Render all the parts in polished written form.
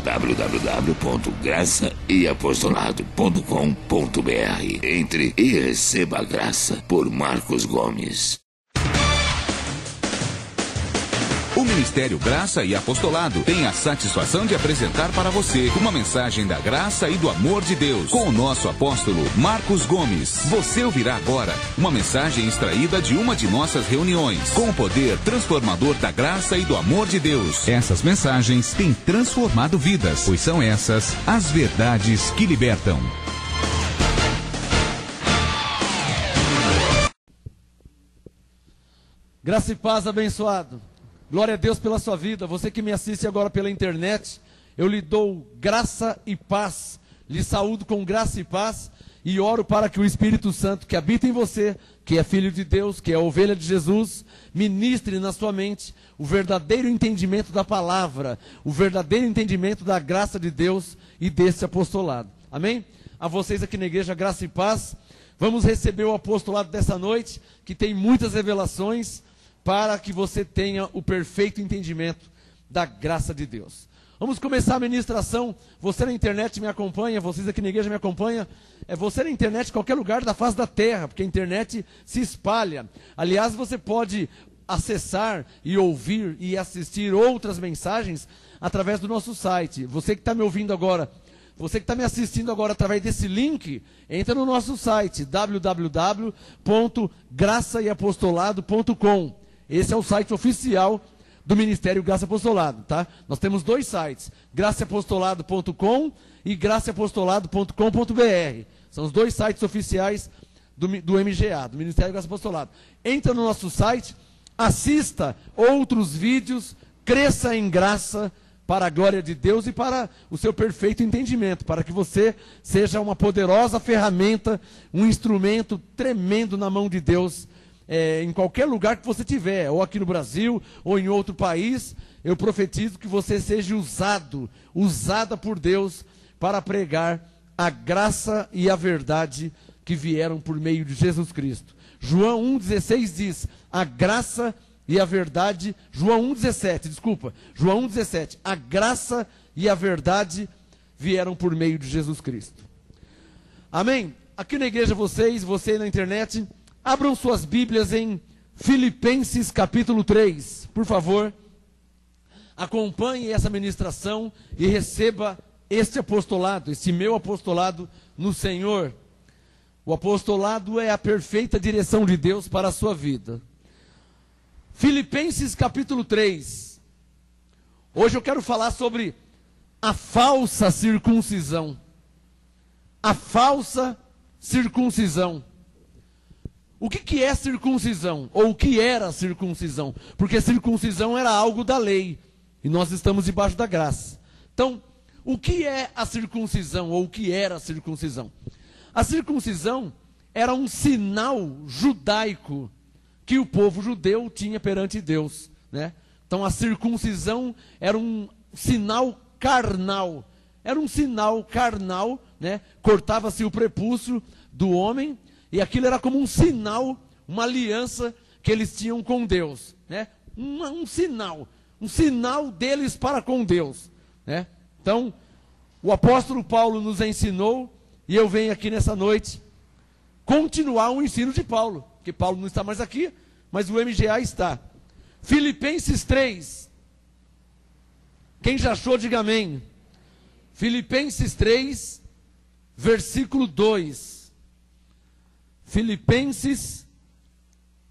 www.graçaeapostolado.com.br. Entre e receba a graça por Marcos Gomes. O Ministério Graça e Apostolado tem a satisfação de apresentar para você uma mensagem da graça e do amor de Deus com o nosso apóstolo Marcos Gomes. Você ouvirá agora uma mensagem extraída de uma de nossas reuniões com o poder transformador da graça e do amor de Deus. Essas mensagens têm transformado vidas, pois são essas as verdades que libertam. Graça e paz, abençoado. Glória a Deus pela sua vida. Você que me assiste agora pela internet, eu lhe dou graça e paz. Lhe saúdo com graça e paz e oro para que o Espírito Santo que habita em você, que é filho de Deus, que é a ovelha de Jesus, ministre na sua mente o verdadeiro entendimento da palavra, o verdadeiro entendimento da graça de Deus e desse apostolado. Amém? A vocês aqui na igreja, graça e paz. Vamos receber o apostolado dessa noite, que tem muitas revelações, para que você tenha o perfeito entendimento da graça de Deus. Vamos começar a ministração. Você na internet me acompanha, vocês aqui na igreja me acompanham. Você na internet, em qualquer lugar da face da terra, porque a internet se espalha. Aliás, você pode acessar e ouvir e assistir outras mensagens através do nosso site. Você que está me ouvindo agora, você que está me assistindo agora através desse link, entra no nosso site, www.graçaeapostolado.com. Esse é o site oficial do Ministério Graça e Apostolado, tá? Nós temos dois sites, graçaeapostolado.com e graçaeapostolado.com.br. São os dois sites oficiais do MGA, do Ministério Graça e Apostolado. Entra no nosso site, assista outros vídeos, cresça em graça para a glória de Deus e para o seu perfeito entendimento, para que você seja uma poderosa ferramenta, um instrumento tremendo na mão de Deus, em qualquer lugar que você tiver, ou aqui no Brasil, ou em outro país. Eu profetizo que você seja usada por Deus para pregar a graça e a verdade que vieram por meio de Jesus Cristo. João 1,16 diz, a graça e a verdade, João 1,17, a graça e a verdade vieram por meio de Jesus Cristo. Amém? Aqui na igreja você aí na internet, abram suas Bíblias em Filipenses capítulo 3, por favor. Acompanhe essa ministração e receba este apostolado, este meu apostolado no Senhor. O apostolado é a perfeita direção de Deus para a sua vida. Filipenses capítulo 3. Hoje eu quero falar sobre a falsa circuncisão. A falsa circuncisão. O que é circuncisão? Ou o que era circuncisão? Porque circuncisão era algo da lei. E nós estamos debaixo da graça. Então, o que é a circuncisão? Ou o que era a circuncisão? A circuncisão era um sinal judaico que o povo judeu tinha perante Deus, né? Então a circuncisão era um sinal carnal. Era um sinal carnal, né? Cortava-se o prepúcio do homem, e aquilo era como um sinal, uma aliança que eles tinham com Deus, né? Um sinal deles para com Deus, né? Então, o apóstolo Paulo nos ensinou, e eu venho aqui nessa noite continuar o ensino de Paulo, porque Paulo não está mais aqui, mas o MGA está. Filipenses 3. Quem já achou, diga amém. Filipenses 3, versículo 2. Filipenses,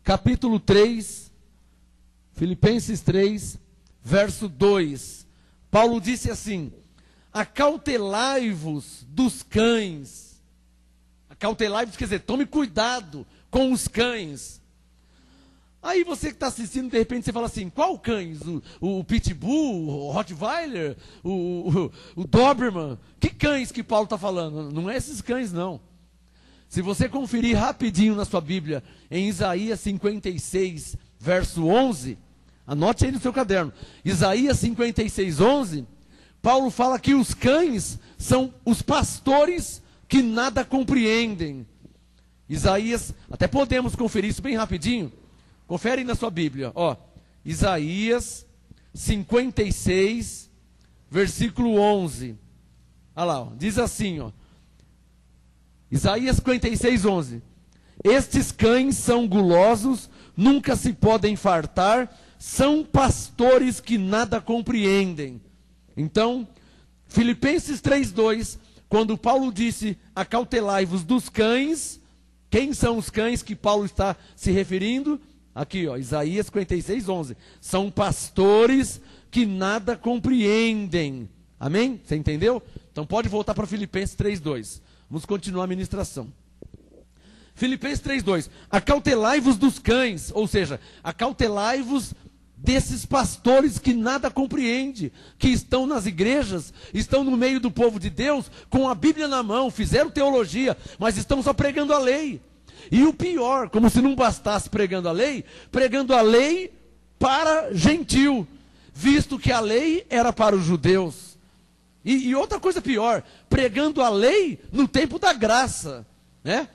capítulo 3, Filipenses 3, verso 2. Paulo disse assim: acautelai-vos dos cães. Acautelai-vos quer dizer, tome cuidado com os cães. Aí você que está assistindo, de repente você fala assim, qual cães? O Pitbull, o Rottweiler, o Doberman? Que cães que Paulo está falando? Não é esses cães não. Se você conferir rapidinho na sua Bíblia, em Isaías 56, verso 11, anote aí no seu caderno. Isaías 56, 11, Paulo fala que os cães são os pastores que nada compreendem. Isaías, até podemos conferir isso bem rapidinho. Confere na sua Bíblia, ó. Isaías 56, versículo 11. Olha lá, ó, diz assim, ó. Isaías 56, 11. Estes cães são gulosos, nunca se podem fartar, são pastores que nada compreendem. Então, Filipenses 3:2, quando Paulo disse, acautelai-vos dos cães, quem são os cães que Paulo está se referindo? Aqui, ó, Isaías 56, 11. São pastores que nada compreendem. Amém? Você entendeu? Então pode voltar para Filipenses 3:2. Vamos continuar a ministração. Filipenses 3:2. Acautelai-vos dos cães, ou seja, acautelai-vos desses pastores que nada compreendem, que estão nas igrejas, estão no meio do povo de Deus, com a Bíblia na mão, fizeram teologia, mas estão só pregando a lei. E o pior, como se não bastasse pregando a lei para gentil, visto que a lei era para os judeus. E outra coisa pior, pregando a lei no tempo da graça, né?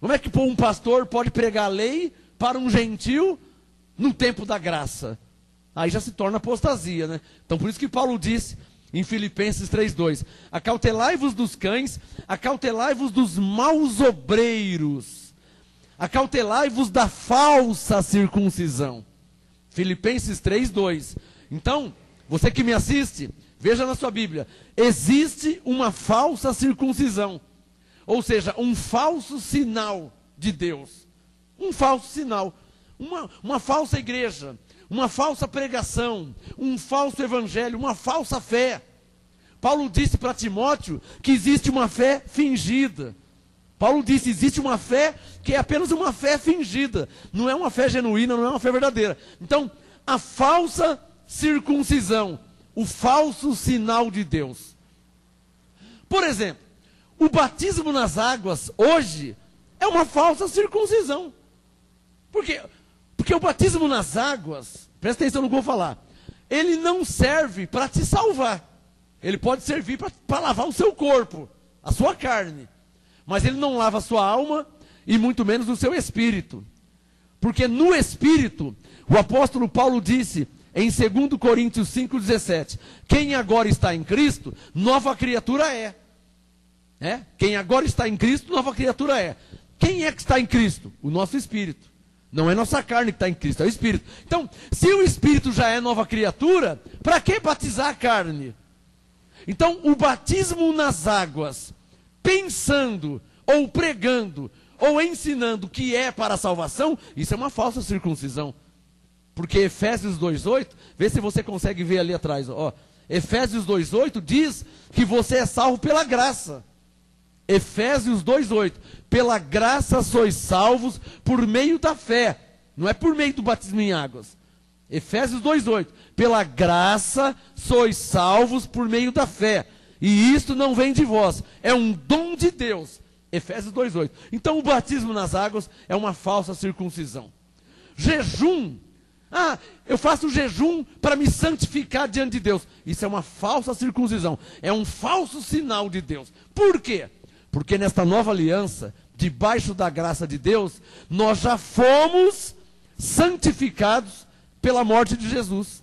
Como é que um pastor pode pregar a lei para um gentil no tempo da graça? Aí já se torna apostasia, né? Então por isso que Paulo disse em Filipenses 3:2, acautelai-vos dos cães, acautelai-vos dos maus obreiros, acautelai-vos da falsa circuncisão. Filipenses 3:2. Então, você que me assiste, veja na sua Bíblia, existe uma falsa circuncisão, ou seja, um falso sinal de Deus, um falso sinal, uma falsa igreja, uma falsa pregação, um falso evangelho, uma falsa fé. Paulo disse para Timóteo que existe uma fé fingida. Paulo disse, existe uma fé que é apenas uma fé fingida, não é uma fé genuína, não é uma fé verdadeira. Então, a falsa circuncisão, o falso sinal de Deus. Por exemplo, o batismo nas águas hoje é uma falsa circuncisão. Por quê? Porque o batismo nas águas, presta atenção no que eu vou falar, ele não serve para te salvar. Ele pode servir para lavar o seu corpo, a sua carne. Mas ele não lava a sua alma e muito menos o seu espírito. Porque no espírito, o apóstolo Paulo disse em 2 Coríntios 5,17, quem agora está em Cristo, nova criatura é. Quem agora está em Cristo, nova criatura é. Quem é que está em Cristo? O nosso espírito. Não é nossa carne que está em Cristo, é o espírito. Então, se o espírito já é nova criatura, para que batizar a carne? Então, o batismo nas águas, pensando, ou pregando, ou ensinando que é para a salvação, isso é uma falsa circuncisão. Porque Efésios 2,8, vê se você consegue ver ali atrás, ó. Efésios 2,8 diz que você é salvo pela graça. Efésios 2,8, pela graça sois salvos por meio da fé, não é por meio do batismo em águas. Efésios 2,8, pela graça sois salvos por meio da fé, e isto não vem de vós, é um dom de Deus. Efésios 2,8. Então o batismo nas águas é uma falsa circuncisão. Jejum, eu faço jejum para me santificar diante de Deus. Isso é uma falsa circuncisão, é um falso sinal de Deus. Por quê? Porque nesta nova aliança, debaixo da graça de Deus, nós já fomos santificados pela morte de Jesus.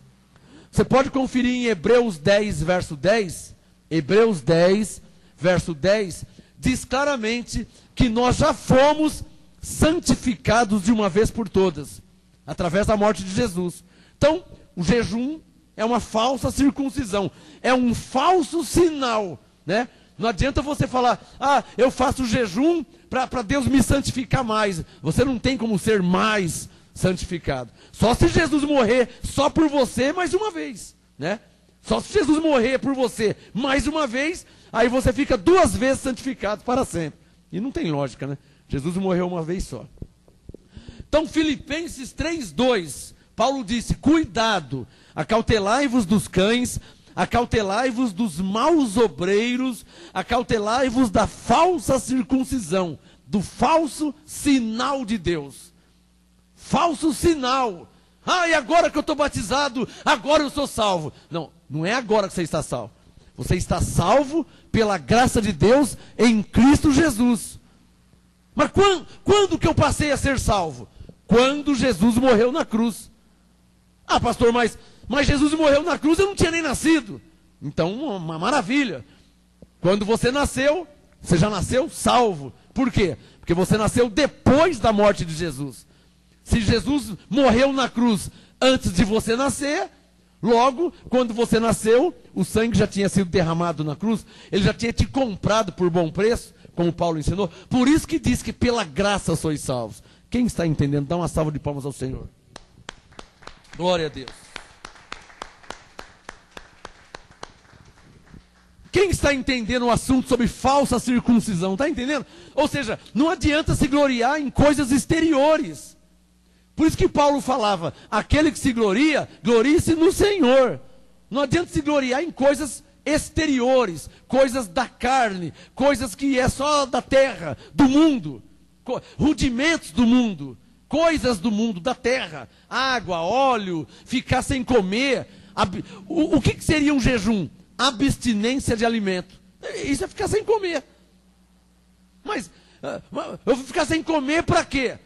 Você pode conferir em Hebreus 10, verso 10. Hebreus 10, verso 10, diz claramente que nós já fomos santificados de uma vez por todas, através da morte de Jesus. Então, o jejum é uma falsa circuncisão, é um falso sinal, né? Não adianta você falar, eu faço jejum para Deus me santificar mais. Você não tem como ser mais santificado. Só se Jesus morrer só por você mais uma vez, né? Só se Jesus morrer por você mais uma vez, aí você fica 2 vezes santificado para sempre. E não tem lógica, né? Jesus morreu uma vez só. Então, Filipenses 3:2, Paulo disse, cuidado, acautelai-vos dos cães, acautelai-vos dos maus obreiros, acautelai-vos da falsa circuncisão, do falso sinal de Deus. Falso sinal. E agora que eu estou batizado, agora eu sou salvo. Não, não é agora que você está salvo. Você está salvo pela graça de Deus em Cristo Jesus. Mas quando que eu passei a ser salvo? Quando Jesus morreu na cruz. Pastor, mas Jesus morreu na cruz, eu não tinha nem nascido. Então, uma maravilha. Quando você nasceu, você já nasceu salvo. Por quê? Porque você nasceu depois da morte de Jesus. Se Jesus morreu na cruz antes de você nascer, logo, quando você nasceu, o sangue já tinha sido derramado na cruz, ele já tinha te comprado por bom preço, como Paulo ensinou. Por isso que diz que pela graça sois salvos. Quem está entendendo? Dá uma salva de palmas ao Senhor. Glória a Deus. Quem está entendendo o assunto sobre falsa circuncisão? Está entendendo? Ou seja, não adianta se gloriar em coisas exteriores. Por isso que Paulo falava, aquele que se gloria, glorie-se no Senhor. Não adianta se gloriar em coisas exteriores, coisas da carne, coisas que é só da terra, do mundo, rudimentos do mundo, coisas do mundo, da terra, água, óleo, ficar sem comer. O que seria um jejum? Abstinência de alimento. Isso é ficar sem comer. Mas eu vou ficar sem comer para quê?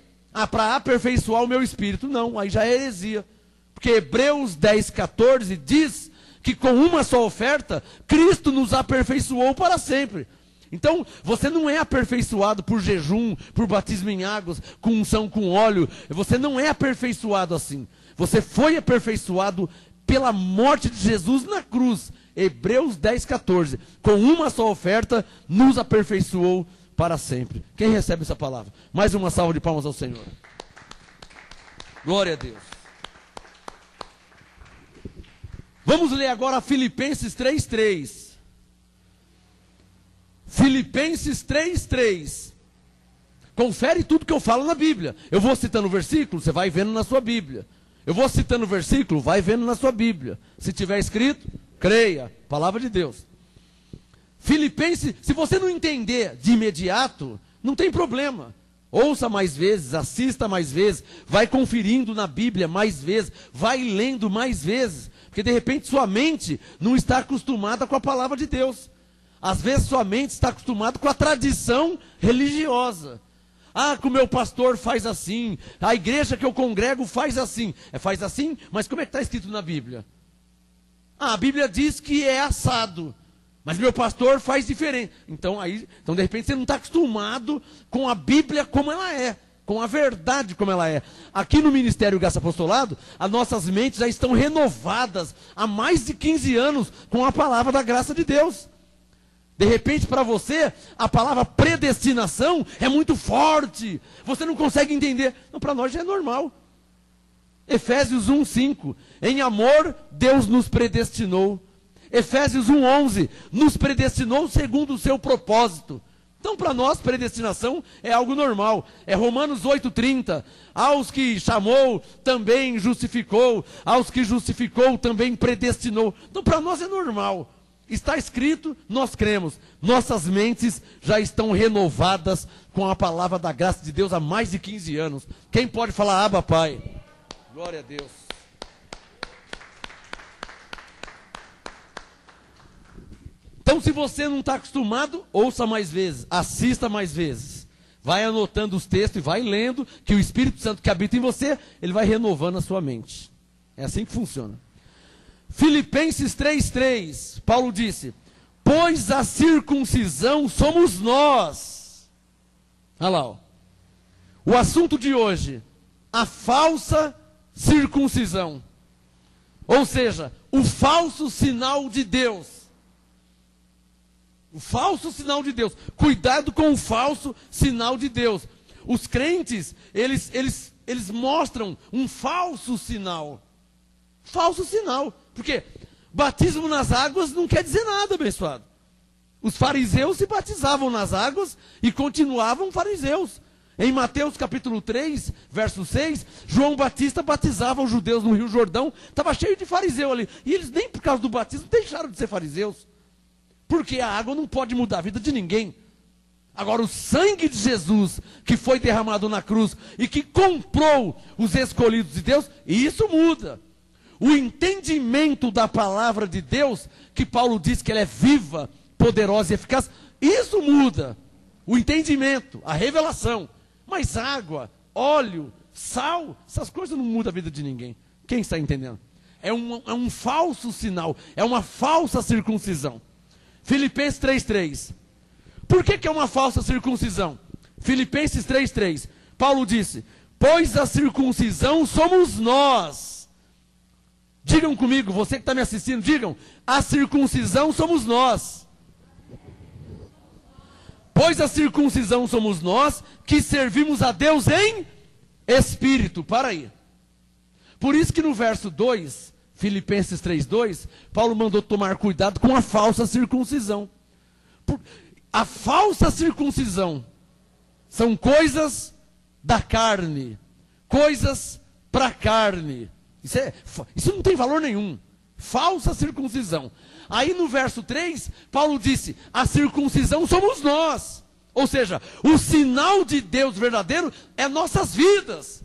Para aperfeiçoar o meu espírito. Não, aí já é heresia. Porque Hebreus 10:14 diz que com uma só oferta, Cristo nos aperfeiçoou para sempre. Então, você não é aperfeiçoado por jejum, por batismo em águas, com unção com óleo. Você não é aperfeiçoado assim. Você foi aperfeiçoado pela morte de Jesus na cruz. Hebreus 10:14. Com uma só oferta, nos aperfeiçoou para sempre. Quem recebe essa palavra? Mais uma salva de palmas ao Senhor. Glória a Deus. Vamos ler agora Filipenses 3:3. Filipenses 3:3. Confere tudo que eu falo na Bíblia. Eu vou citando o versículo, você vai vendo na sua Bíblia. Eu vou citando o versículo, vai vendo na sua Bíblia. Se tiver escrito, creia. Palavra de Deus. Filipenses, se você não entender de imediato, não tem problema. Ouça mais vezes, assista mais vezes, vai conferindo na Bíblia mais vezes, vai lendo mais vezes. Porque de repente sua mente não está acostumada com a palavra de Deus. Às vezes sua mente está acostumada com a tradição religiosa. Que o meu pastor faz assim, a igreja que eu congrego faz assim. Faz assim, mas como é que está escrito na Bíblia? A Bíblia diz que é assado, mas meu pastor faz diferente. Então de repente você não está acostumado com a Bíblia como ela é, com a verdade como ela é. Aqui no Ministério Graça Apostolado, as nossas mentes já estão renovadas há mais de 15 anos com a palavra da graça de Deus. De repente, para você, a palavra predestinação é muito forte. Você não consegue entender. Não, para nós já é normal. Efésios 1:5. Em amor, Deus nos predestinou. Efésios 1:11. Nos predestinou segundo o seu propósito. Então, para nós, predestinação é algo normal. É Romanos 8:30. Aos que chamou, também justificou. Aos que justificou, também predestinou. Então, para nós é normal. Está escrito, nós cremos. Nossas mentes já estão renovadas com a palavra da graça de Deus há mais de 15 anos. Quem pode falar, Abba, Pai? Glória a Deus. Então, se você não está acostumado, ouça mais vezes, assista mais vezes. Vai anotando os textos e vai lendo, que o Espírito Santo que habita em você, ele vai renovando a sua mente. É assim que funciona. Filipenses 3:3, Paulo disse, pois a circuncisão somos nós. Olha lá, ó. O assunto de hoje, a falsa circuncisão. Ou seja, o falso sinal de Deus. O falso sinal de Deus. Cuidado com o falso sinal de Deus. Os crentes, eles mostram um falso sinal. Falso sinal. Porque batismo nas águas não quer dizer nada, abençoado. Os fariseus se batizavam nas águas e continuavam fariseus. Em Mateus capítulo 3, verso 6, João Batista batizava os judeus no Rio Jordão. Estava cheio de fariseu ali. E eles nem por causa do batismo deixaram de ser fariseus. Porque a água não pode mudar a vida de ninguém. Agora o sangue de Jesus, que foi derramado na cruz e que comprou os escolhidos de Deus, isso muda. O entendimento da palavra de Deus, que Paulo diz que ela é viva, poderosa e eficaz, isso muda. O entendimento, a revelação. Mas água, óleo, sal, essas coisas não mudam a vida de ninguém. Quem está entendendo? É um falso sinal, é uma falsa circuncisão. Filipenses 3,3. Por que é uma falsa circuncisão? Filipenses 3,3. Paulo disse: pois a circuncisão somos nós. Digam comigo, você que está me assistindo, digam: a circuncisão somos nós. Pois a circuncisão somos nós que servimos a Deus em espírito. Para aí. Por isso que no verso 2, Filipenses 3,2, Paulo mandou tomar cuidado com a falsa circuncisão. A falsa circuncisão são coisas da carne, coisas para a carne. Isso não tem valor nenhum. Falsa circuncisão. Aí no verso 3, Paulo disse: a circuncisão somos nós. Ou seja, o sinal de Deus verdadeiro é nossas vidas.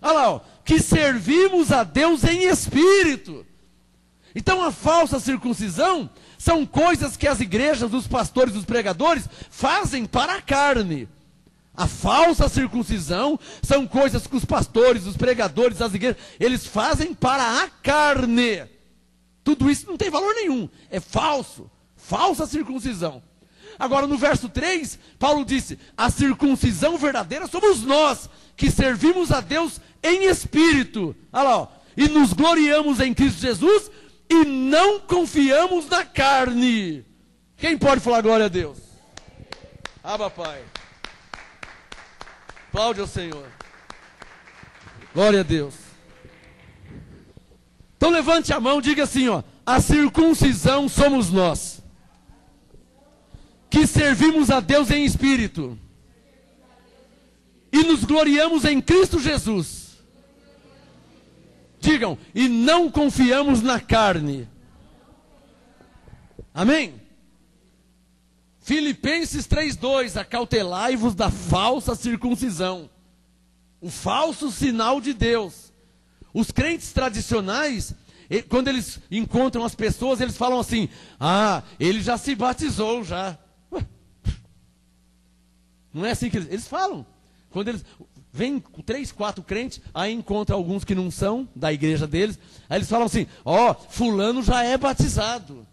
Olha lá, ó, que servimos a Deus em espírito. Então a falsa circuncisão são coisas que as igrejas, os pastores, os pregadores fazem para a carne. A falsa circuncisão são coisas que os pastores, os pregadores, as igrejas, eles fazem para a carne. Tudo isso não tem valor nenhum, é falso, falsa circuncisão. Agora no verso 3, Paulo disse: a circuncisão verdadeira somos nós, que servimos a Deus em espírito. Olha lá, ó, e nos gloriamos em Cristo Jesus e não confiamos na carne. Quem pode falar glória a Deus? Papai. Aplaude ao Senhor. Glória a Deus. Então levante a mão, diga assim, ó: a circuncisão somos nós, que servimos a Deus em espírito e nos gloriamos em Cristo Jesus. Digam: e não confiamos na carne. Amém? Filipenses 3,2: acautelai-vos da falsa circuncisão, o falso sinal de Deus. Os crentes tradicionais, quando eles encontram as pessoas, eles falam assim: ah, ele já se batizou já. Ué, não é assim que eles falam. Quando eles vêm 3, 4 crentes, aí encontram alguns que não são da igreja deles, aí eles falam assim: ó, fulano já é batizado,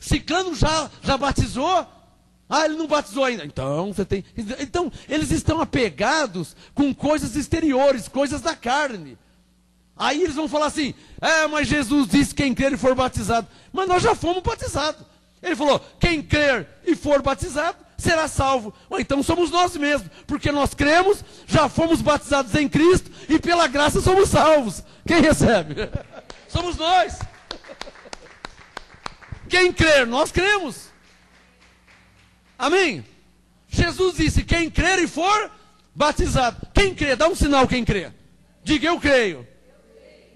ciclano já batizou. Ah, ele não batizou ainda. Então, você tem. Então, eles estão apegados com coisas exteriores, coisas da carne. Aí eles vão falar assim: mas Jesus disse quem crer e for batizado. Mas nós já fomos batizados. Ele falou: quem crer e for batizado será salvo. Ou então somos nós mesmos, porque nós cremos, já fomos batizados em Cristo e pela graça somos salvos. Quem recebe? Somos nós. Quem crer, nós cremos. Amém? Jesus disse: quem crer e for batizado. Quem crê, dá um sinal quem crê. Diga: eu creio.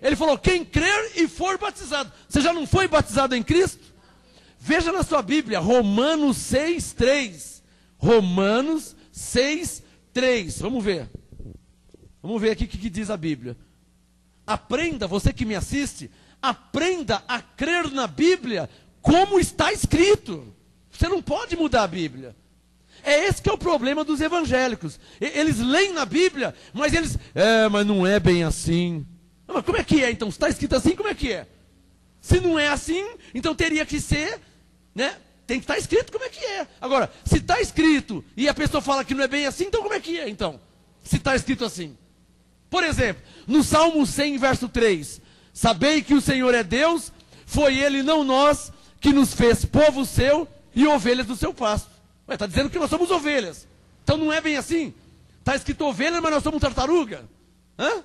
Ele falou: quem crer e for batizado. Você já não foi batizado em Cristo? Veja na sua Bíblia, Romanos 6,3. Romanos 6,3. Vamos ver. Vamos ver aqui o que diz a Bíblia. Aprenda, você que me assiste, aprenda a crer na Bíblia como está escrito. Você não pode mudar a Bíblia. É esse que é o problema dos evangélicos. Eles leem na Bíblia, mas eles... mas não é bem assim. Mas como é que é então? Se está escrito assim, como é que é? Se não é assim, então teria que ser, né? Tem que estar escrito como é que é. Agora, se está escrito e a pessoa fala que não é bem assim, então como é que é então? Se está escrito assim. Por exemplo, no Salmo 100, verso 3. Sabei que o Senhor é Deus, foi Ele, não nós, que nos fez povo seu e ovelhas do seu pasto. Está dizendo que nós somos ovelhas. Então não é bem assim. Está escrito ovelha, mas nós somos tartaruga. Hã?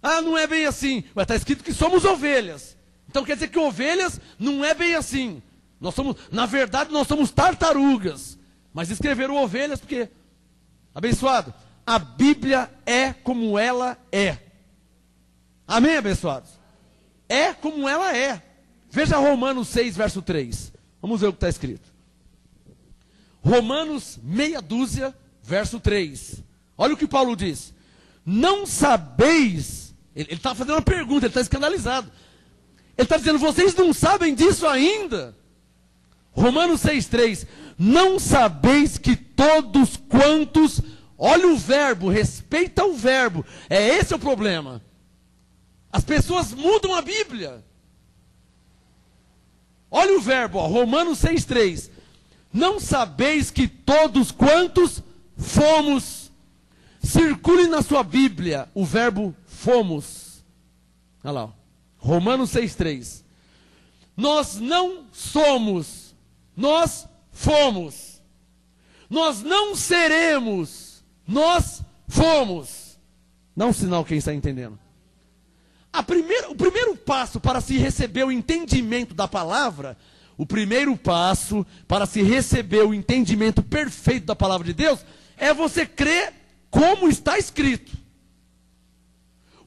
Ah, não é bem assim. Mas está escrito que somos ovelhas. Então quer dizer que ovelhas não é bem assim. Nós somos, na verdade, nós somos tartarugas. Mas escreveram ovelhas porque, abençoado, a Bíblia é como ela é. Amém, abençoados? É como ela é. Veja Romanos 6, verso 3. Vamos ver o que está escrito. Romanos meia dúzia, verso 3. Olha o que Paulo diz. Não sabeis... Ele está fazendo uma pergunta, ele está escandalizado. Ele está dizendo: vocês não sabem disso ainda? Romanos 6,3. Não sabeis que todos quantos... Olha o verbo, respeita o verbo. Esse é o problema. As pessoas mudam a Bíblia. Olha o verbo, ó, Romanos 6,3. Não sabeis que todos quantos fomos. Circule na sua Bíblia o verbo fomos. Olha lá, ó. Romanos 6,3. Nós não somos, nós fomos. Nós não seremos, nós fomos. Dá um sinal quem está entendendo. O primeiro passo para se receber o entendimento da palavra, o primeiro passo para se receber o entendimento perfeito da palavra de Deus, é você crer como está escrito.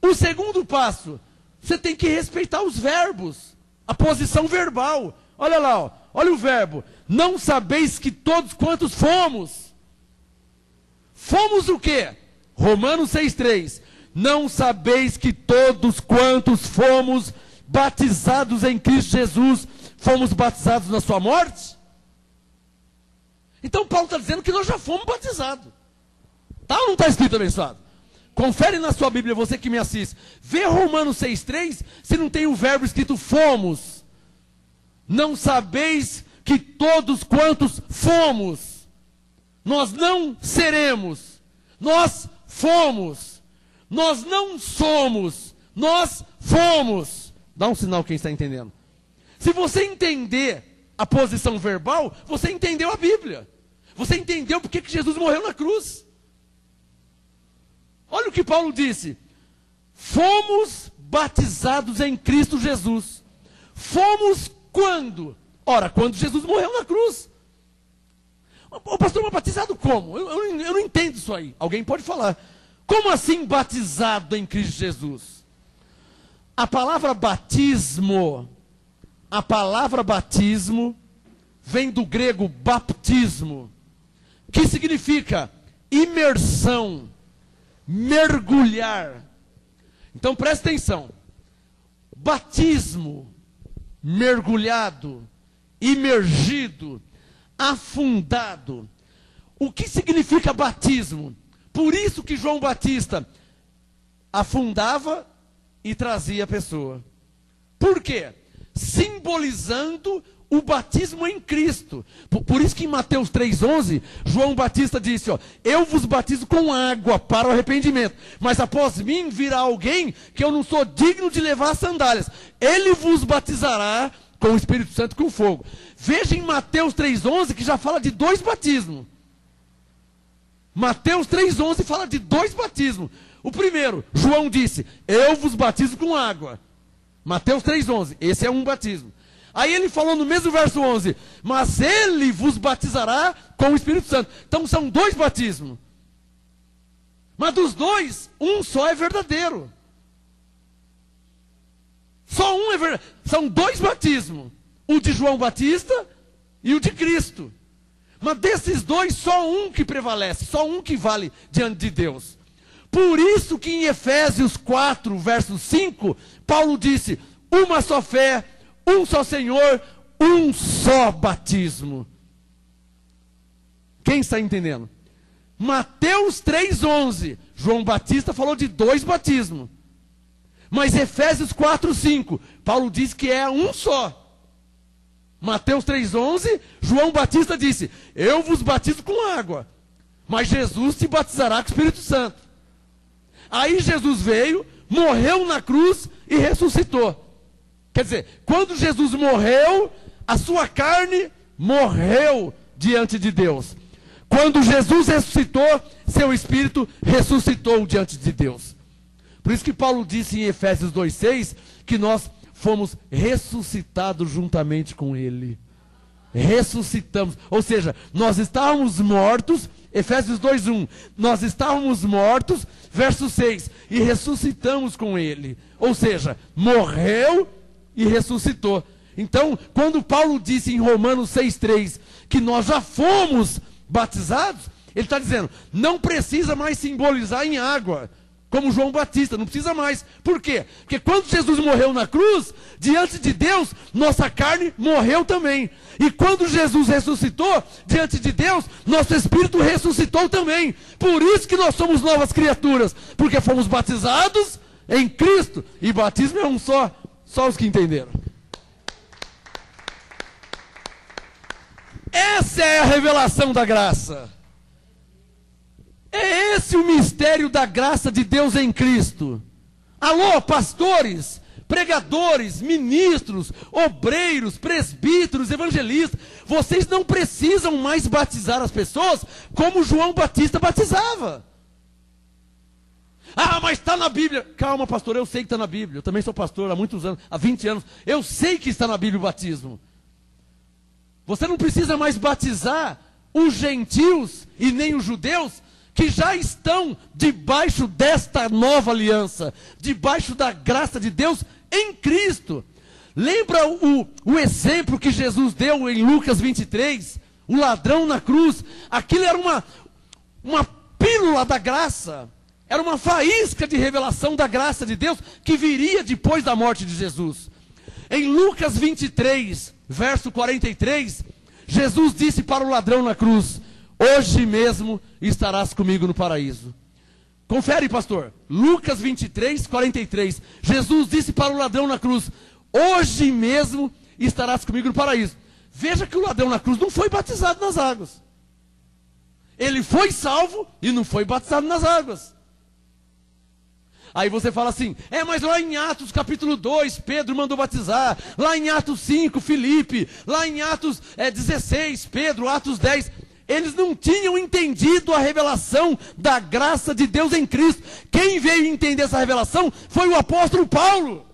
O segundo passo, você tem que respeitar os verbos, a posição verbal. Olha lá, ó, olha o verbo. Não sabeis que todos quantos fomos. Fomos o quê? Romanos 6,3. Não sabeis que todos quantos fomos batizados em Cristo Jesus, fomos batizados na sua morte? Então Paulo está dizendo que nós já fomos batizados. Está ou não está escrito, abençoado? Confere na sua Bíblia, você que me assiste. Vê Romanos 6,3, se não tem o verbo escrito fomos. Não sabeis que todos quantos fomos. Nós não seremos. Nós fomos. Nós não somos. Nós fomos. Dá um sinal quem está entendendo. Se você entender a posição verbal, você entendeu a Bíblia. Você entendeu porque que Jesus morreu na cruz. Olha o que Paulo disse. Fomos batizados em Cristo Jesus. Fomos quando? Ora, quando Jesus morreu na cruz. O pastor, mas batizado como? Eu não entendo isso aí. Alguém pode falar. Como assim batizado em Cristo Jesus? A palavra batismo vem do grego baptismo, que significa imersão, mergulhar. Então presta atenção. Batismo, mergulhado, imergido, afundado. O que significa batismo? Por isso que João Batista afundava e trazia a pessoa. Por quê? Simbolizando o batismo em Cristo. Por isso que em Mateus 3,11, João Batista disse, ó, eu vos batizo com água para o arrependimento, mas após mim virá alguém que eu não sou digno de levar as sandálias. Ele vos batizará com o Espírito Santo e com fogo. Veja em Mateus 3,11 que já fala de 2 batismos. Mateus 3,11 fala de 2 batismos. O primeiro, João disse, eu vos batizo com água. Mateus 3,11, esse é um batismo. Aí ele falou no mesmo verso 11, mas ele vos batizará com o Espírito Santo. Então são 2 batismos. Mas dos 2, um só é verdadeiro. Só um é verdadeiro. São 2 batismos. O de João Batista e o de Cristo. Mas desses 2, só um que prevalece, só um que vale diante de Deus. Por isso que em Efésios 4, verso 5, Paulo disse, uma só fé, um só Senhor, um só batismo. Quem está entendendo? Mateus 3,11, João Batista falou de 2 batismos. Mas Efésios 4, 5, Paulo diz que é um só. Mateus 3,11, João Batista disse, eu vos batizo com água, mas Jesus te batizará com o Espírito Santo. Aí Jesus veio, morreu na cruz e ressuscitou. Quer dizer, quando Jesus morreu, a sua carne morreu diante de Deus. Quando Jesus ressuscitou, seu espírito ressuscitou diante de Deus. Por isso que Paulo disse em Efésios 2,6 que nós fomos ressuscitados juntamente com Ele. Ressuscitamos. Ou seja, nós estávamos mortos, Efésios 2,1. Nós estávamos mortos, verso 6. E ressuscitamos com Ele. Ou seja, morreu e ressuscitou. Então, quando Paulo disse em Romanos 6,3 que nós já fomos batizados, ele está dizendo, não precisa mais simbolizar em água, como João Batista, não precisa mais. Por quê? Porque quando Jesus morreu na cruz, diante de Deus, nossa carne morreu também. E quando Jesus ressuscitou, diante de Deus, nosso espírito ressuscitou também. Por isso que nós somos novas criaturas, porque fomos batizados em Cristo, e batismo é um só os que entenderam. Essa é a revelação da graça. É esse o mistério da graça de Deus em Cristo. Alô, pastores, pregadores, ministros, obreiros, presbíteros, evangelistas, vocês não precisam mais batizar as pessoas como João Batista batizava. Ah, mas está na Bíblia. Calma, pastor, eu sei que está na Bíblia. Eu também sou pastor há muitos anos, há 20 anos. Eu sei que está na Bíblia o batismo. Você não precisa mais batizar os gentios e nem os judeus que já estão debaixo desta nova aliança, debaixo da graça de Deus em Cristo. Lembra o exemplo que Jesus deu em Lucas 23? O ladrão na cruz. Aquilo era uma pílula da graça. Era uma faísca de revelação da graça de Deus que viria depois da morte de Jesus. Em Lucas 23, verso 43, Jesus disse para o ladrão na cruz: hoje mesmo estarás comigo no paraíso. Confere, pastor. Lucas 23, 43. Jesus disse para o ladrão na cruz: hoje mesmo estarás comigo no paraíso. Veja que o ladrão na cruz não foi batizado nas águas. Ele foi salvo e não foi batizado nas águas. Aí você fala assim: mas lá em Atos capítulo 2, Pedro mandou batizar. Lá em Atos 5, Filipe. Lá em Atos 16, Pedro. Atos 10. Eles não tinham entendido a revelação da graça de Deus em Cristo. Quem veio entender essa revelação foi o apóstolo Paulo.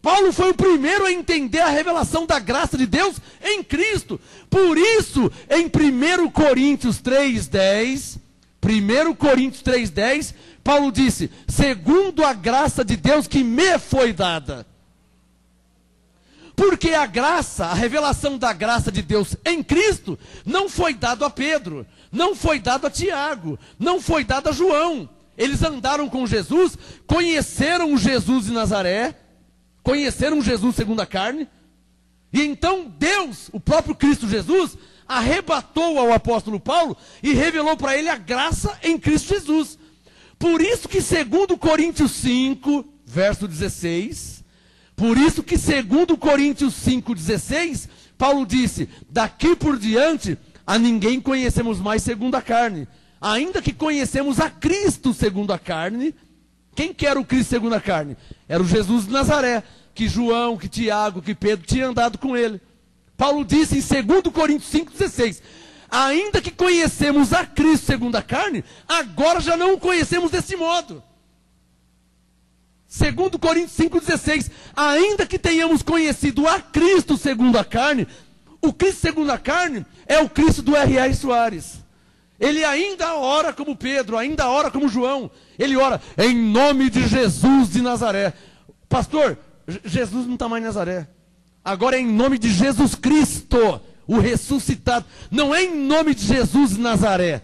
Paulo foi o primeiro a entender a revelação da graça de Deus em Cristo. Por isso, em 1 Coríntios 3,10, 1 Coríntios 3,10, Paulo disse: segundo a graça de Deus que me foi dada. Porque a graça, a revelação da graça de Deus em Cristo, não foi dado a Pedro, não foi dado a Tiago, não foi dado a João. Eles andaram com Jesus, conheceram o Jesus de Nazaré, conheceram Jesus segundo a carne, e então Deus, o próprio Cristo Jesus, arrebatou ao apóstolo Paulo e revelou para ele a graça em Cristo Jesus. Por isso que segundo Coríntios 5, verso 16, por isso que segundo Coríntios 5,16, Paulo disse: daqui por diante a ninguém conhecemos mais segundo a carne, ainda que conhecemos a Cristo segundo a carne. Quem que era o Cristo segundo a carne? Era o Jesus de Nazaré, que João, que Tiago, que Pedro tinham andado com ele. Paulo disse em 2 Coríntios 5,16, ainda que conhecemos a Cristo segundo a carne, agora já não o conhecemos desse modo. 2 Coríntios 5,16, ainda que tenhamos conhecido a Cristo segundo a carne, o Cristo segundo a carne é o Cristo do R.R. Soares. Ele ainda ora como Pedro, ainda ora como João. Ele ora em nome de Jesus de Nazaré. Pastor, Jesus não está mais em Nazaré. Agora é em nome de Jesus Cristo, o ressuscitado. Não é em nome de Jesus de Nazaré.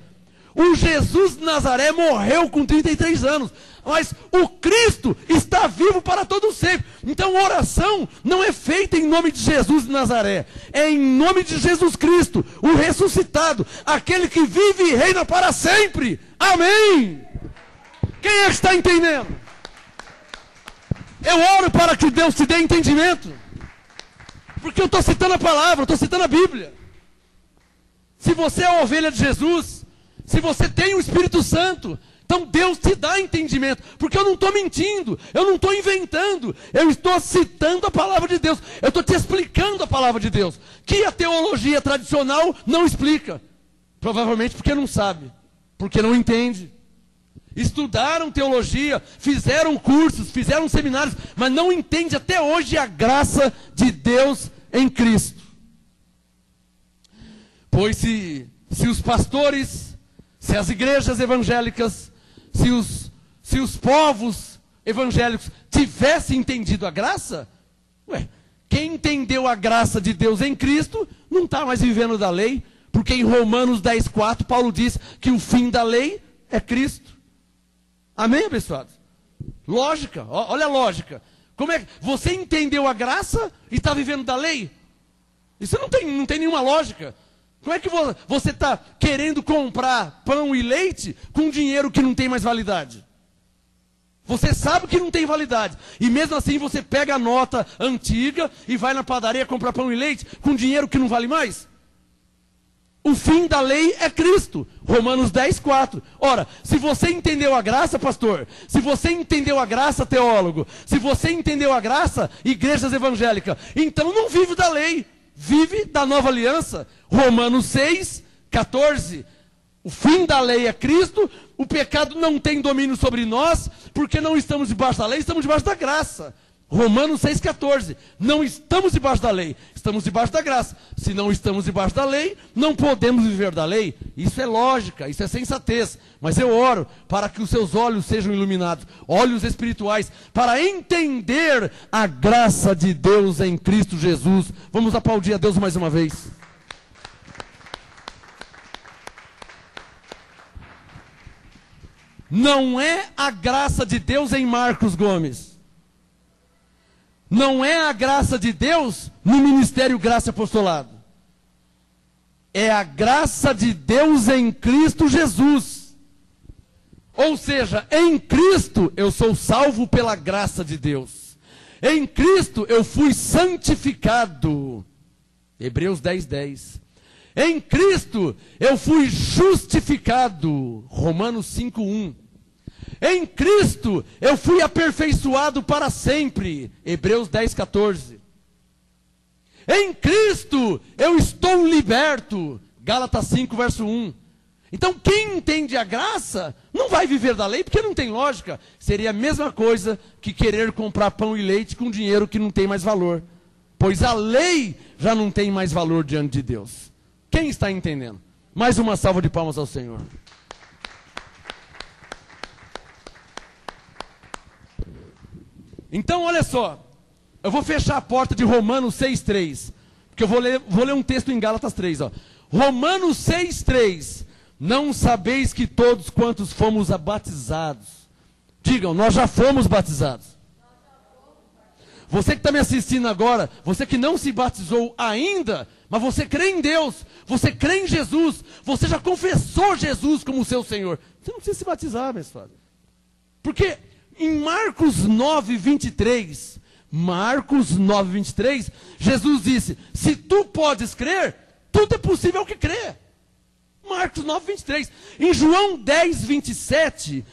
O Jesus de Nazaré morreu com 33 anos. Mas o Cristo está vivo para todo sempre. Então a oração não é feita em nome de Jesus de Nazaré. É em nome de Jesus Cristo, o ressuscitado. Aquele que vive e reina para sempre. Amém. Quem é que está entendendo? Eu oro para que Deus te dê entendimento. Porque eu estou citando a palavra, eu estou citando a Bíblia. Se você é a ovelha de Jesus, se você tem o Espírito Santo, então Deus te dá entendimento. Porque eu não estou mentindo, eu não estou inventando, eu estou citando a palavra de Deus. Eu estou te explicando a palavra de Deus, que a teologia tradicional não explica. Provavelmente porque não sabe, porque não entende. Estudaram teologia, fizeram cursos, fizeram seminários, mas não entende até hoje a graça de Deus em Cristo. Pois se os pastores, se as igrejas evangélicas, se os povos evangélicos tivessem entendido a graça, quem entendeu a graça de Deus em Cristo não está mais vivendo da lei, porque em Romanos 10,4 Paulo diz que o fim da lei é Cristo. Amém, abençoados? Lógica, olha a lógica. Como é que você entendeu a graça e está vivendo da lei? Isso não tem nenhuma lógica. Como é que você está querendo comprar pão e leite com dinheiro que não tem mais validade? Você sabe que não tem validade. E mesmo assim você pega a nota antiga e vai na padaria comprar pão e leite com dinheiro que não vale mais. O fim da lei é Cristo. Romanos 10:4. Ora, se você entendeu a graça, pastor, se você entendeu a graça, teólogo, se você entendeu a graça, igrejas evangélicas, então não vive da lei, vive da nova aliança. Romanos 6:14. O fim da lei é Cristo, o pecado não tem domínio sobre nós, porque não estamos debaixo da lei, estamos debaixo da graça. Romanos 6,14. Não estamos debaixo da lei, estamos debaixo da graça. Se não estamos debaixo da lei, não podemos viver da lei. Isso é lógica, isso é sensatez. Mas eu oro para que os seus olhos sejam iluminados, olhos espirituais, para entender a graça de Deus em Cristo Jesus. Vamos aplaudir a Deus mais uma vez. Não é a graça de Deus em Marcos Gomes. Não é a graça de Deus no Ministério Graça e Apostolado. É a graça de Deus em Cristo Jesus. Ou seja, em Cristo eu sou salvo pela graça de Deus. Em Cristo eu fui santificado. Hebreus 10:10. Em Cristo eu fui justificado. Romanos 5:1. Em Cristo eu fui aperfeiçoado para sempre. Hebreus 10:14. Em Cristo eu estou liberto. Gálatas 5:1. Então quem entende a graça não vai viver da lei, porque não tem lógica. Seria a mesma coisa que querer comprar pão e leite com dinheiro que não tem mais valor. Pois a lei já não tem mais valor diante de Deus. Quem está entendendo? Mais uma salva de palmas ao Senhor. Então, olha só, eu vou fechar a porta de Romanos 6:3, porque eu vou ler um texto em Gálatas 3, ó. Romanos 6:3, não sabeis que todos quantos fomos batizados, digam, nós já fomos batizados. Você que está me assistindo agora, você que não se batizou ainda, mas você crê em Deus, você crê em Jesus, você já confessou Jesus como seu Senhor, você não precisa se batizar, meus padres. Porque em Marcos 9:23, Jesus disse, se tu podes crer, tudo é possível que crê. Marcos 9:23. Em João 10:27,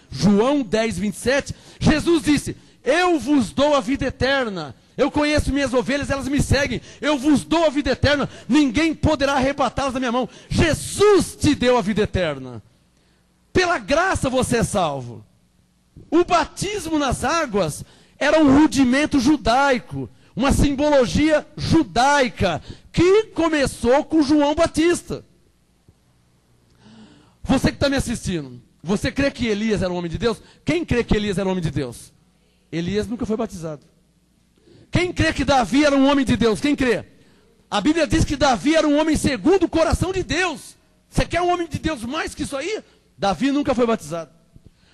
Jesus disse, eu vos dou a vida eterna. Eu conheço minhas ovelhas, elas me seguem. Eu vos dou a vida eterna. Ninguém poderá arrebatá-las da minha mão. Jesus te deu a vida eterna. Pela graça você é salvo. O batismo nas águas era um rudimento judaico, uma simbologia judaica, que começou com João Batista. Você que está me assistindo, você crê que Elias era um homem de Deus? Quem crê que Elias era um homem de Deus? Elias nunca foi batizado. Quem crê que Davi era um homem de Deus? Quem crê? A Bíblia diz que Davi era um homem segundo o coração de Deus. Você quer um homem de Deus mais que isso aí? Davi nunca foi batizado.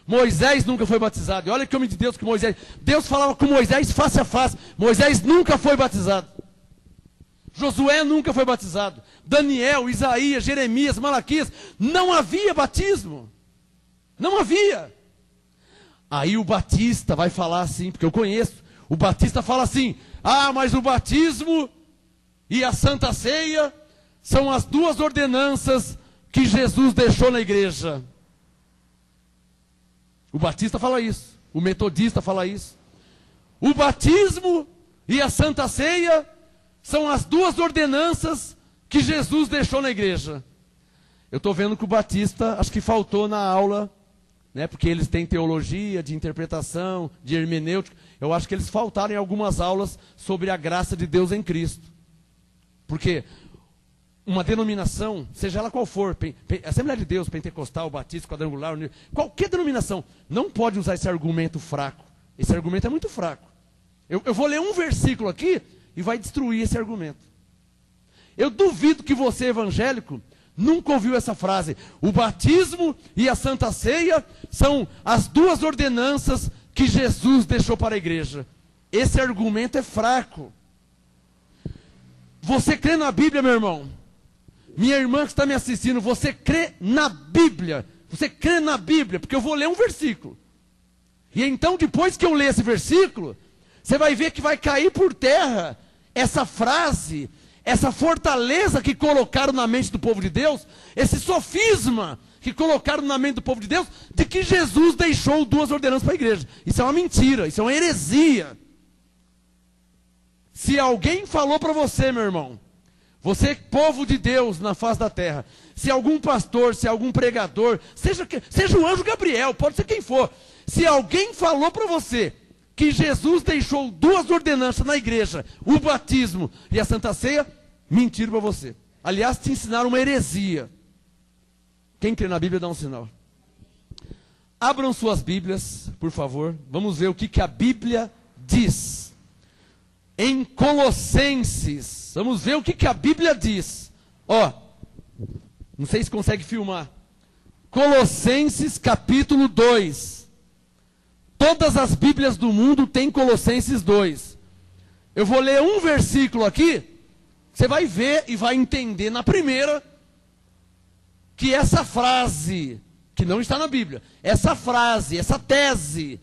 Moisés nunca foi batizado. E olha que homem de Deus que Moisés. Deus falava com Moisés face a face. Moisés nunca foi batizado. Josué nunca foi batizado. Daniel, Isaías, Jeremias, Malaquias. Não havia batismo. Não havia. Aí o Batista vai falar assim, porque eu conheço. O Batista fala assim, mas o batismo e a Santa Ceia são as duas ordenanças que Jesus deixou na igreja. O Batista fala isso, o metodista fala isso. O batismo e a Santa Ceia são as duas ordenanças que Jesus deixou na igreja. Eu estou vendo que o Batista, acho que faltou na aula, né, porque eles têm teologia, de interpretação, de hermenêutica. Eu acho que eles faltaram em algumas aulas sobre a graça de Deus em Cristo. Porque uma denominação, seja ela qual for, Assembleia de Deus, Pentecostal, Batista, Quadrangular, qualquer denominação, não pode usar esse argumento fraco. Esse argumento é muito fraco. Eu vou ler um versículo aqui e vai destruir esse argumento. Eu duvido que você, evangélico, nunca ouviu essa frase. O batismo e a Santa Ceia são as duas ordenanças que Jesus deixou para a igreja. Esse argumento é fraco. Você crê na Bíblia, meu irmão? Minha irmã que está me assistindo, você crê na Bíblia? Você crê na Bíblia? Porque eu vou ler um versículo. E então, depois que eu ler esse versículo, você vai ver que vai cair por terra essa frase, essa fortaleza que colocaram na mente do povo de Deus, esse sofisma que colocaram na mente do povo de Deus, de que Jesus deixou 2 ordenanças para a igreja. Isso é uma mentira, isso é uma heresia. Se alguém falou para você, meu irmão, você povo de Deus na face da terra, se algum pastor, se algum pregador, seja o anjo Gabriel, pode ser quem for, se alguém falou para você que Jesus deixou 2 ordenanças na igreja, o batismo e a Santa Ceia, mentiram para você. Aliás, te ensinaram uma heresia. Quem crê na Bíblia dá um sinal. Abram suas Bíblias, por favor. Vamos ver o que a Bíblia diz. Em Colossenses. Vamos ver o que a Bíblia diz. Ó, não sei se consegue filmar. Colossenses capítulo 2. Todas as Bíblias do mundo têm Colossenses 2. Eu vou ler um versículo aqui. Você vai ver e vai entender na primeira que essa frase, que não está na Bíblia, essa frase, essa tese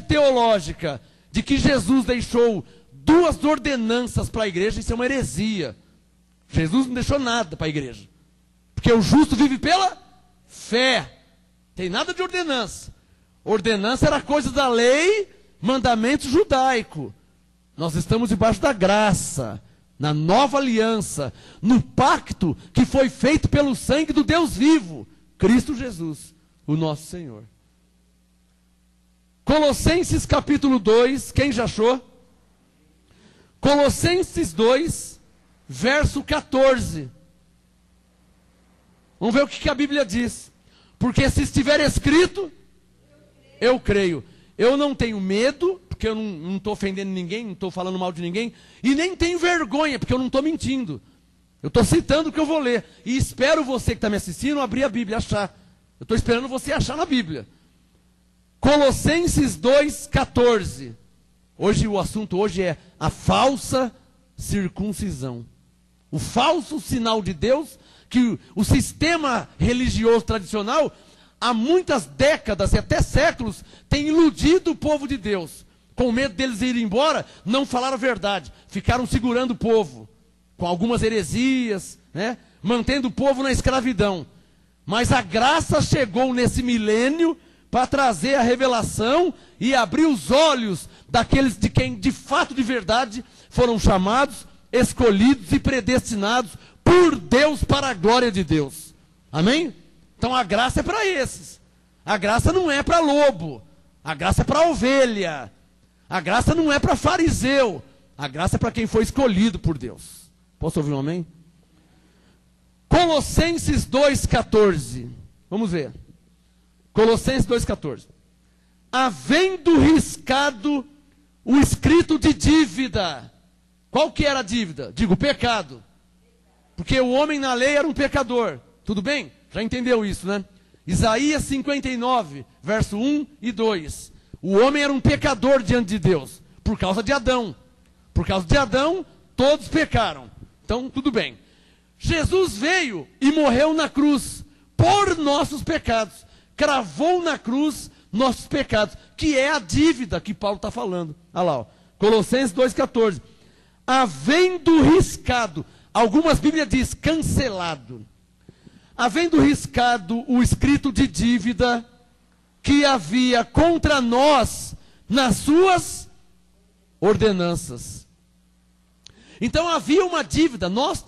teológica de que Jesus deixou 2 ordenanças para a igreja, isso é uma heresia. Jesus não deixou nada para a igreja. Porque o justo vive pela fé. Tem nada de ordenança. Ordenança era coisa da lei, mandamento judaico. Nós estamos debaixo da graça, na nova aliança, no pacto que foi feito pelo sangue do Deus vivo, Cristo Jesus, o nosso Senhor. Colossenses capítulo 2, quem já achou? Colossenses 2, verso 14. Vamos ver o que a Bíblia diz. Porque se estiver escrito, eu creio. Eu não tenho medo, porque eu não estou ofendendo ninguém, não estou falando mal de ninguém, e nem tenho vergonha, porque eu não estou mentindo. Eu estou citando o que eu vou ler. E espero você que está me assistindo abrir a Bíblia, achar. Eu estou esperando você achar na Bíblia. Colossenses 2,14. Hoje o assunto hoje é a falsa circuncisão. O falso sinal de Deus, que o sistema religioso tradicional, há muitas décadas e até séculos, tem iludido o povo de Deus. Com medo deles irem embora, não falaram a verdade. Ficaram segurando o povo, com algumas heresias, né? Mantendo o povo na escravidão. Mas a graça chegou nesse milênio para trazer a revelação e abrir os olhos daqueles de quem de fato, de verdade, foram chamados, escolhidos e predestinados por Deus para a glória de Deus. Amém? Então a graça é para esses. A graça não é para lobo. A graça é para ovelha. A graça não é para fariseu. A graça é para quem foi escolhido por Deus. Posso ouvir um amém? Colossenses 2,14. Vamos ver. Colossenses 2,14. Havendo riscado o escrito de dívida. Qual que era a dívida? Digo, pecado. Porque o homem na lei era um pecador. Tudo bem? Já entendeu isso, né? Isaías 59, verso 1 e 2. O homem era um pecador diante de Deus, por causa de Adão. Por causa de Adão, todos pecaram. Então, tudo bem. Jesus veio e morreu na cruz por nossos pecados. Cravou na cruz nossos pecados, que é a dívida que Paulo está falando. Olha lá, ó. Colossenses 2,14. Havendo riscado, algumas Bíblias diz cancelado. Havendo riscado o escrito de dívida que havia contra nós nas suas ordenanças. Então havia uma dívida, nós,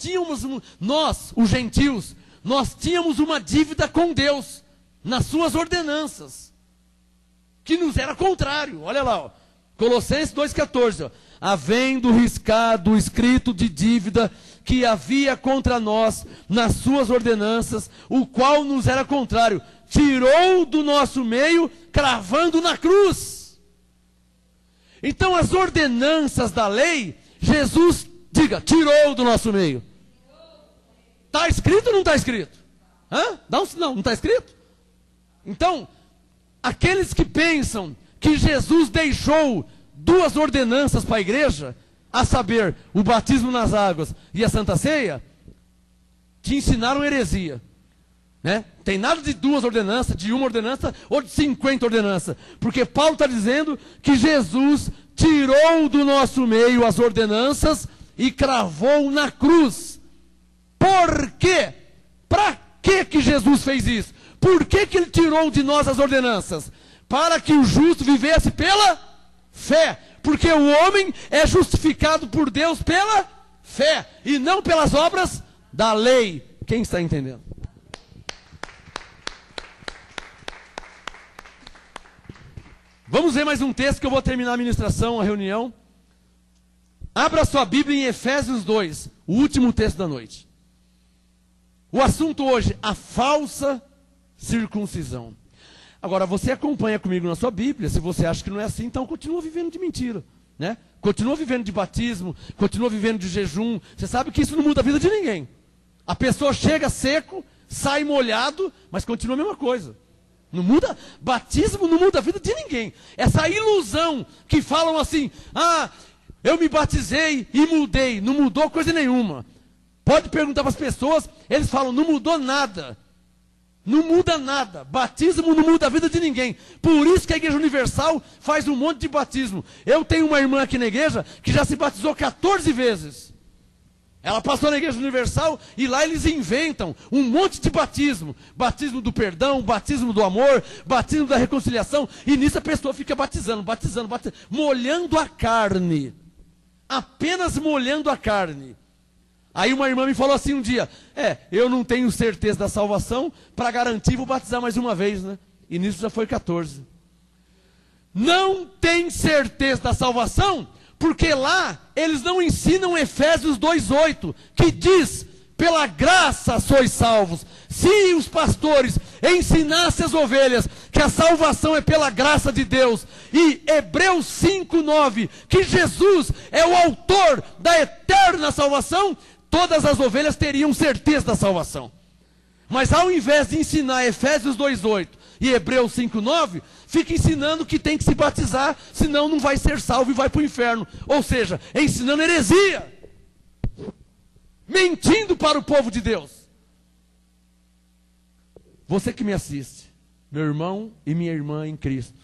os gentios, nós tínhamos uma dívida com Deus, nas suas ordenanças, que nos era contrário. Olha lá, ó. Colossenses 2,14, havendo riscado o escrito de dívida que havia contra nós nas suas ordenanças, o qual nos era contrário, tirou do nosso meio, cravando na cruz. Então as ordenanças da lei, Jesus, diga, tirou do nosso meio. Está escrito ou não está escrito? Hã? Dá um sinal, não está escrito? Então, aqueles que pensam que Jesus deixou 2 ordenanças para a igreja, a saber, o batismo nas águas e a Santa Ceia, te ensinaram heresia. né? Tem nada de 2 ordenanças, de 1 ordenança ou de 50 ordenanças. Porque Paulo está dizendo que Jesus tirou do nosso meio as ordenanças e cravou na cruz. Por quê? Para que Jesus fez isso? Por que ele tirou de nós as ordenanças? Para que o justo vivesse pela fé. Porque o homem é justificado por Deus pela fé e não pelas obras da lei. Quem está entendendo? Vamos ver mais um texto que eu vou terminar a ministração, a reunião. Abra sua Bíblia em Efésios 2, o último texto da noite. O assunto hoje, a falsa circuncisão. Agora, você acompanha comigo na sua Bíblia. Se você acha que não é assim, então continua vivendo de mentira, né? Continua vivendo de batismo, continua vivendo de jejum. Você sabe que isso não muda a vida de ninguém. A pessoa chega seco, sai molhado, mas continua a mesma coisa. Não muda, batismo não muda a vida de ninguém. Essa ilusão que falam assim, eu me batizei e mudei. Não mudou coisa nenhuma. Pode perguntar para as pessoas, eles falam, não mudou nada. Não muda nada. Batismo não muda a vida de ninguém. Por isso que a Igreja Universal faz um monte de batismo. Eu tenho uma irmã aqui na igreja que já se batizou 14 vezes. Ela passou na Igreja Universal e lá eles inventam um monte de batismo. Batismo do perdão, batismo do amor, batismo da reconciliação. E nisso a pessoa fica batizando, molhando a carne. Apenas molhando a carne. Aí uma irmã me falou assim um dia, eu não tenho certeza da salvação, para garantir vou batizar mais uma vez, né? E nisso já foi 14. Não tem certeza da salvação, porque lá eles não ensinam Efésios 2:8, que diz, pela graça sois salvos. Se os pastores ensinassem as ovelhas que a salvação é pela graça de Deus, e Hebreus 5:9, que Jesus é o autor da eterna salvação, todas as ovelhas teriam certeza da salvação. Mas ao invés de ensinar Efésios 2:8 e Hebreus 5:9, fica ensinando que tem que se batizar, senão não vai ser salvo e vai para o inferno. Ou seja, ensinando heresia. Mentindo para o povo de Deus. Você que me assiste, meu irmão e minha irmã em Cristo,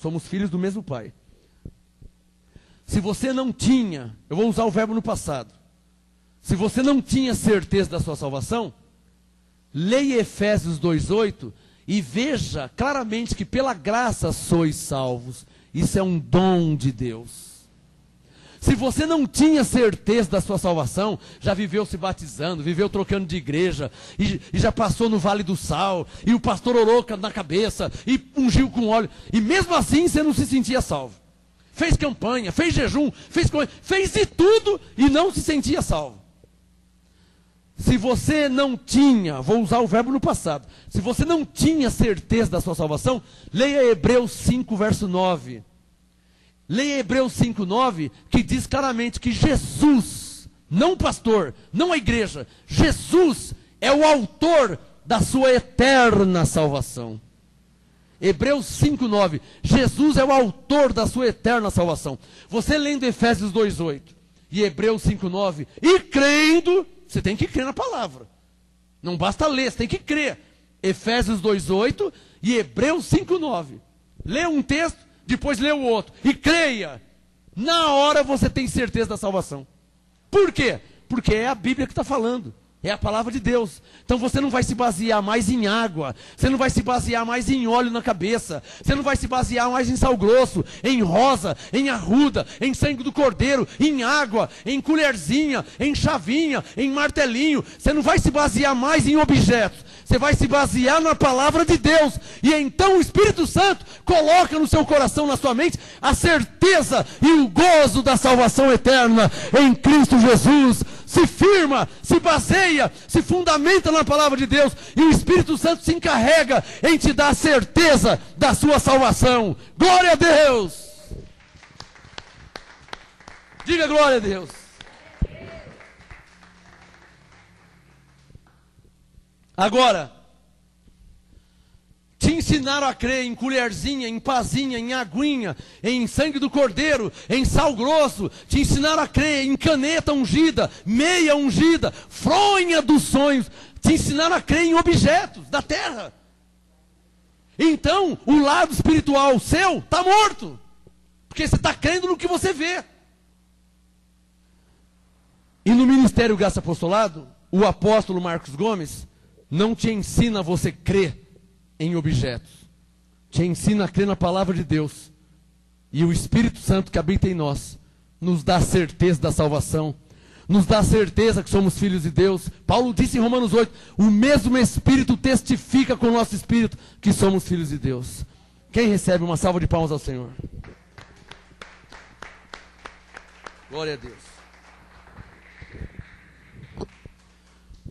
somos filhos do mesmo Pai. Se você não tinha, eu vou usar o verbo no passado, se você não tinha certeza da sua salvação, leia Efésios 2:8 e veja claramente que pela graça sois salvos. Isso é um dom de Deus. Se você não tinha certeza da sua salvação, já viveu se batizando, viveu trocando de igreja, e já passou no Vale do Sal, e o pastor orou na cabeça, e ungiu com óleo, e mesmo assim você não se sentia salvo. Fez campanha, fez jejum, fez de tudo e não se sentia salvo. Se você não tinha, vou usar o verbo no passado, se você não tinha certeza da sua salvação, leia Hebreus 5, verso 9. Leia Hebreus 5:9, que diz claramente que Jesus, não o pastor, não a igreja, Jesus é o autor da sua eterna salvação. Hebreus 5:9, Jesus é o autor da sua eterna salvação. Você lendo Efésios 2:8 e Hebreus 5:9 e crendo, você tem que crer na palavra. Não basta ler, você tem que crer. Efésios 2:8 e Hebreus 5:9. Lê um texto, depois lê o outro, e creia. Na hora você tem certeza da salvação. Por quê? Porque é a Bíblia que está falando. É a palavra de Deus. Então você não vai se basear mais em água. Você não vai se basear mais em óleo na cabeça. Você não vai se basear mais em sal grosso, em rosa, em arruda, em sangue do cordeiro, em água, em colherzinha, em chavinha, em martelinho. Você não vai se basear mais em objetos. Você vai se basear na palavra de Deus. E então o Espírito Santo coloca no seu coração, na sua mente, a certeza e o gozo da salvação eterna em Cristo Jesus. Se firma, se baseia, se fundamenta na palavra de Deus. E o Espírito Santo se encarrega em te dar a certeza da sua salvação. Glória a Deus! Diga glória a Deus! Agora, te ensinaram a crer em colherzinha, em pazinha, em aguinha, em sangue do cordeiro, em sal grosso. Te ensinaram a crer em caneta ungida, meia ungida, fronha dos sonhos. te ensinaram a crer em objetos da terra. Então, o lado espiritual seu está morto. Porque você está crendo no que você vê. E no Ministério Graça e Apostolado, o apóstolo Marcos Gomes não te ensina a você crer em objetos. Te ensina a crer na palavra de Deus. E o Espírito Santo que habita em nós nos dá a certeza da salvação. Nos dá a certeza que somos filhos de Deus. Paulo disse em Romanos 8, o mesmo Espírito testifica com o nosso Espírito que somos filhos de Deus. Quem recebe uma salva de palmas ao Senhor? Glória a Deus.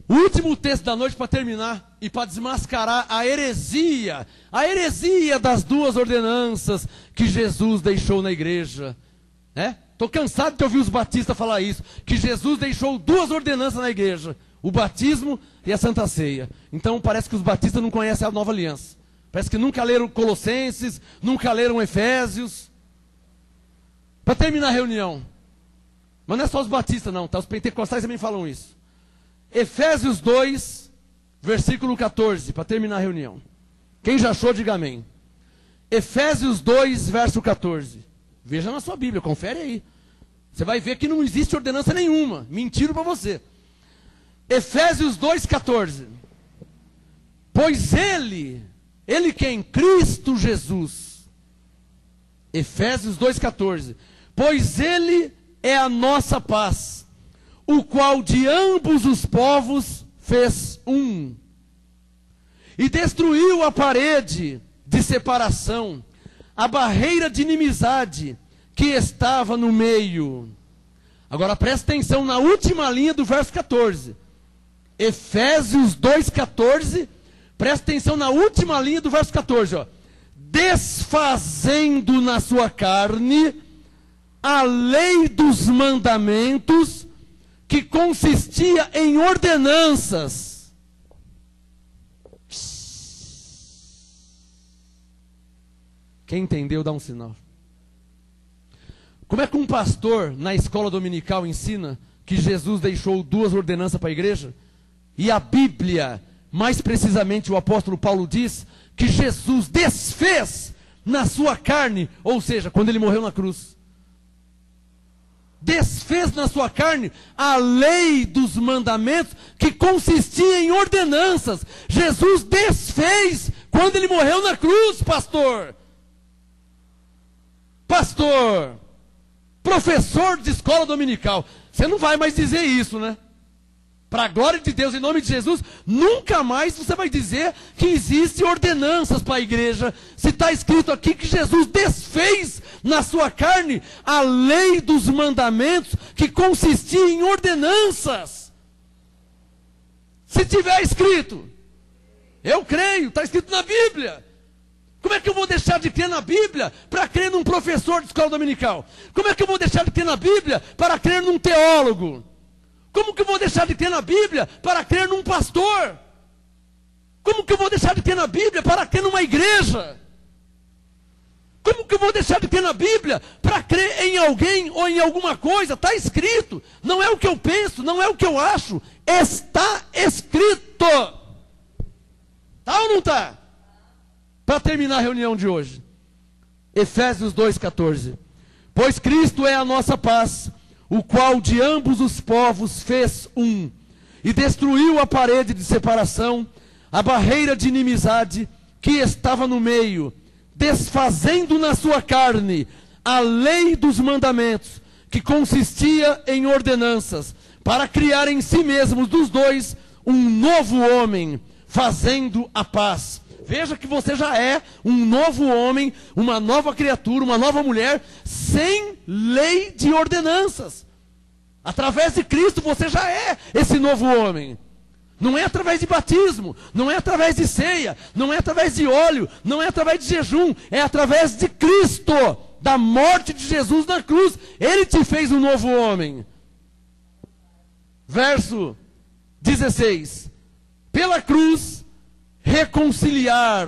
O último texto da noite para terminar e para desmascarar a heresia das duas ordenanças que Jesus deixou na igreja. Estou cansado de ouvir os batistas falar isso, que Jesus deixou duas ordenanças na igreja, o batismo e a Santa Ceia. Então parece que os batistas não conhecem a nova aliança. Parece que nunca leram Colossenses, nunca leram Efésios. Para terminar a reunião, mas não é só os batistas não, tá? Os pentecostais também falam isso. Efésios 2, versículo 14, para terminar a reunião. Quem já achou, diga amém. Efésios 2, verso 14. Veja na sua Bíblia, confere aí. Você vai ver que não existe ordenança nenhuma. Mentira para você. Efésios 2, 14. Pois ele quem? Cristo Jesus. Efésios 2, 14. Pois ele é a nossa paz, o qual de ambos os povos fez um, e destruiu a parede de separação, a barreira de inimizade que estava no meio. Agora presta atenção na última linha do verso 14. Efésios 2,14. Presta atenção na última linha do verso 14. Ó. Desfazendo na sua carne a lei dos mandamentos, que consistia em ordenanças. Quem entendeu, dá um sinal. Como é que um pastor na escola dominical ensina que Jesus deixou duas ordenanças para a igreja? E a Bíblia, mais precisamente o apóstolo Paulo diz, que Jesus desfez na sua carne, ou seja, quando ele morreu na cruz. Desfez na sua carne a lei dos mandamentos que consistia em ordenanças. Jesus desfez quando ele morreu na cruz, pastor. Pastor, professor de escola dominical, você não vai mais dizer isso, né? Para a glória de Deus, em nome de Jesus, nunca mais você vai dizer que existem ordenanças para a igreja. Se está escrito aqui que Jesus desfez na sua carne a lei dos mandamentos que consistia em ordenanças. Se tiver escrito, eu creio, está escrito na Bíblia. Como é que eu vou deixar de crer na Bíblia para crer num professor de escola dominical? Como é que eu vou deixar de crer na Bíblia para crer num teólogo? Como que eu vou deixar de crer na Bíblia para crer num pastor? Como que eu vou deixar de crer na Bíblia para crer numa igreja? Como que eu vou deixar de crer na Bíblia para crer em alguém ou em alguma coisa? Está escrito. Não é o que eu penso, não é o que eu acho. Está escrito. Está ou não está? Para terminar a reunião de hoje. Efésios 2,14. Pois Cristo é a nossa paz, o qual de ambos os povos fez um, e destruiu a parede de separação, a barreira de inimizade que estava no meio, desfazendo na sua carne a lei dos mandamentos, que consistia em ordenanças, para criar em si mesmos dos dois um novo homem, fazendo a paz. Veja que você já é um novo homem, uma nova criatura, uma nova mulher, sem lei de ordenanças. Através de Cristo você já é esse novo homem. Não é através de batismo, não é através de ceia, não é através de óleo, não é através de jejum, é através de Cristo, da morte de Jesus na cruz. Ele te fez um novo homem. Verso 16. Pela cruz, reconciliar,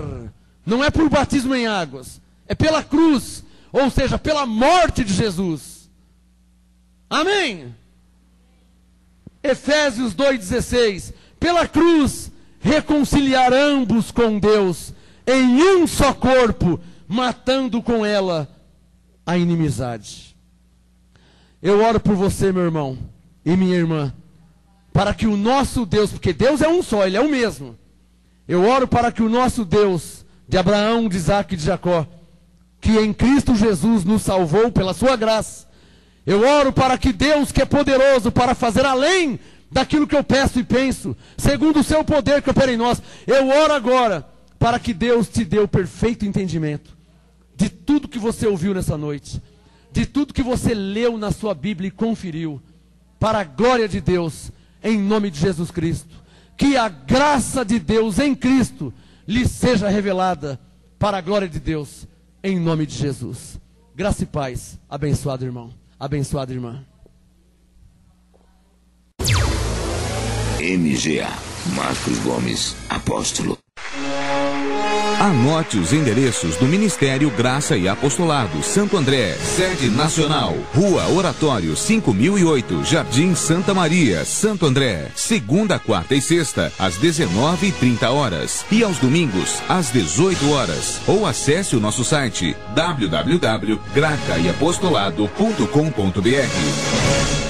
não é por batismo em águas, é pela cruz, ou seja, pela morte de Jesus. Amém? Efésios 2,16. pela cruz, reconciliar ambos com Deus em um só corpo, matando com ela a inimizade. Eu oro por você, meu irmão e minha irmã, para que o nosso Deus, porque Deus é um só, Ele é o mesmo. Eu oro para que o nosso Deus, de Abraão, de Isaac e de Jacó, que em Cristo Jesus nos salvou pela sua graça, eu oro para que Deus, que é poderoso para fazer além daquilo que eu peço e penso, segundo o seu poder que opera em nós, eu oro agora para que Deus te dê o perfeito entendimento de tudo que você ouviu nessa noite, de tudo que você leu na sua Bíblia e conferiu, para a glória de Deus, em nome de Jesus Cristo. Que a graça de Deus em Cristo lhe seja revelada para a glória de Deus, em nome de Jesus. Graça e paz. Abençoado irmão, abençoada irmã. MGA, Marcos Gomes, apóstolo. Anote os endereços do Ministério Graça e Apostolado Santo André, sede nacional, Rua Oratório 5008, Jardim Santa Maria, Santo André, segunda, quarta e sexta, às 19h30, e aos domingos, às 18h. Ou acesse o nosso site www.gracaiapostolado.com.br.